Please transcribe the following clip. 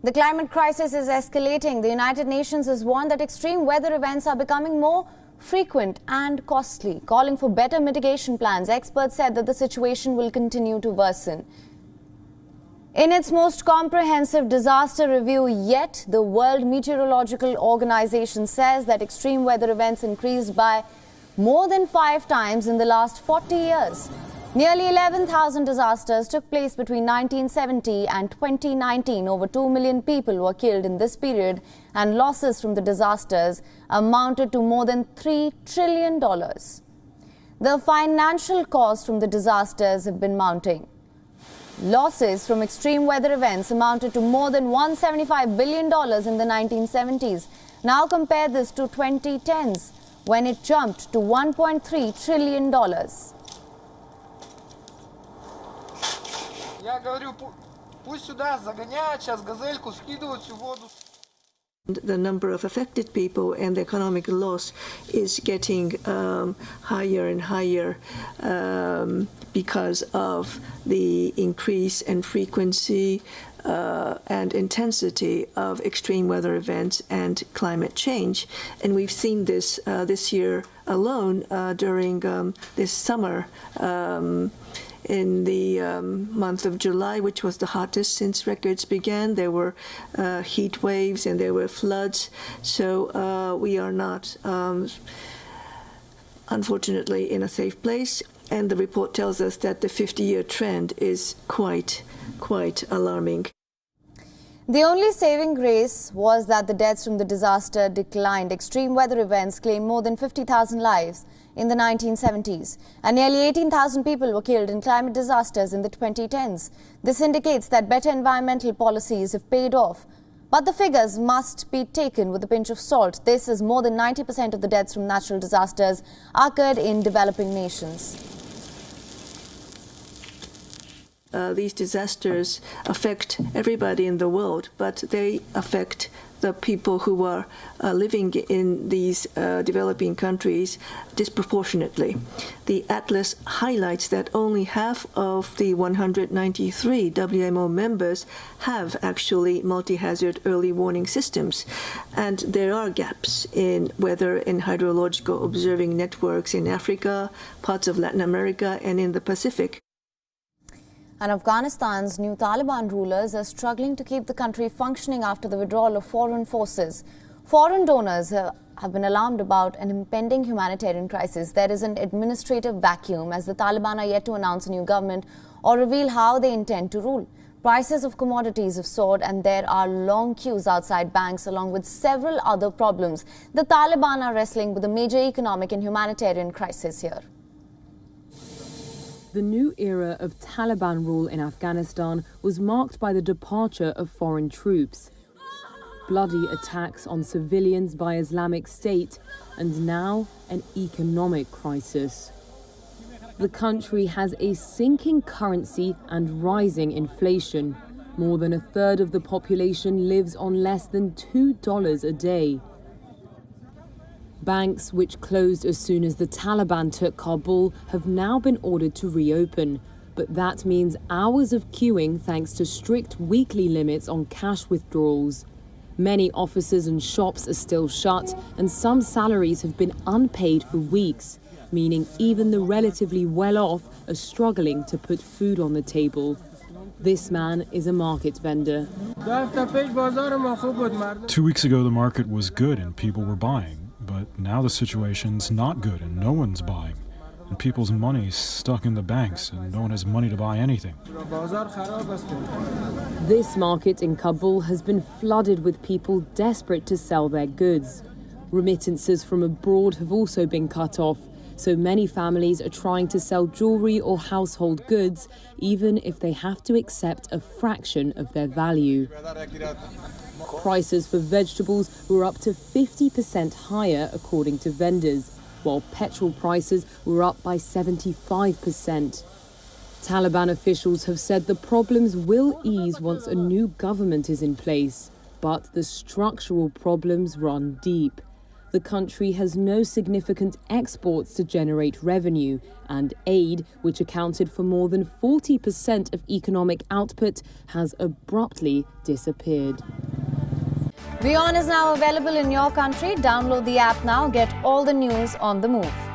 The climate crisis is escalating. The United Nations has warned that extreme weather events are becoming more frequent and costly. Calling for better mitigation plans, experts said that the situation will continue to worsen. In its most comprehensive disaster review yet, the World Meteorological Organization says that extreme weather events increased by more than 5 times in the last 40 years. Nearly 11,000 disasters took place between 1970 and 2019. Over 2 million people were killed in this period, and losses from the disasters amounted to more than $3 trillion. The financial cost from the disasters have been mounting. Losses from extreme weather events amounted to more than $175 billion in the 1970s. Now compare this to 2010s, when it jumped to $1.3 trillion. The number of affected people and the economic loss is getting higher and higher because of the increase and frequency and intensity of extreme weather events and climate change. And we've seen this this year alone during this summer. In the month of July, which was the hottest since records began, there were heat waves and there were floods. So we are not, unfortunately, in a safe place. And the report tells us that the 50-year trend is quite alarming. The only saving grace was that the deaths from the disaster declined. Extreme weather events claimed more than 50,000 lives in the 1970s, and nearly 18,000 people were killed in climate disasters in the 2010s. This indicates that better environmental policies have paid off. But the figures must be taken with a pinch of salt. This is more than 90% of the deaths from natural disasters occurred in developing nations. These disasters affect everybody in the world, but they affect the people who are living in these developing countries disproportionately. The Atlas highlights that only half of the 193 WMO members have actually multi-hazard early warning systems. And there are gaps in weather and hydrological observing networks in Africa, parts of Latin America, and in the Pacific. And Afghanistan's new Taliban rulers are struggling to keep the country functioning after the withdrawal of foreign forces. Foreign donors have been alarmed about an impending humanitarian crisis. There is an administrative vacuum as the Taliban are yet to announce a new government or reveal how they intend to rule. Prices of commodities have soared and there are long queues outside banks along with several other problems. The Taliban are wrestling with a major economic and humanitarian crisis here. The new era of Taliban rule in Afghanistan was marked by the departure of foreign troops, bloody attacks on civilians by Islamic State, and now an economic crisis. The country has a sinking currency and rising inflation. More than a third of the population lives on less than $2 a day. Banks, which closed as soon as the Taliban took Kabul, have now been ordered to reopen. But that means hours of queuing thanks to strict weekly limits on cash withdrawals. Many offices and shops are still shut, and some salaries have been unpaid for weeks, meaning even the relatively well-off are struggling to put food on the table. This man is a market vendor. 2 weeks ago, the market was good and people were buying. But now the situation's not good and no one's buying. And people's money's stuck in the banks and no one has money to buy anything. This market in Kabul has been flooded with people desperate to sell their goods. Remittances from abroad have also been cut off, so many families are trying to sell jewelry or household goods, even if they have to accept a fraction of their value. Prices for vegetables were up to 50% higher, according to vendors, while petrol prices were up by 75%. Taliban officials have said the problems will ease once a new government is in place, but the structural problems run deep. The country has no significant exports to generate revenue, and aid, which accounted for more than 40% of economic output, has abruptly disappeared. WION is now available in your country. Download the app now. Get all the news on the move.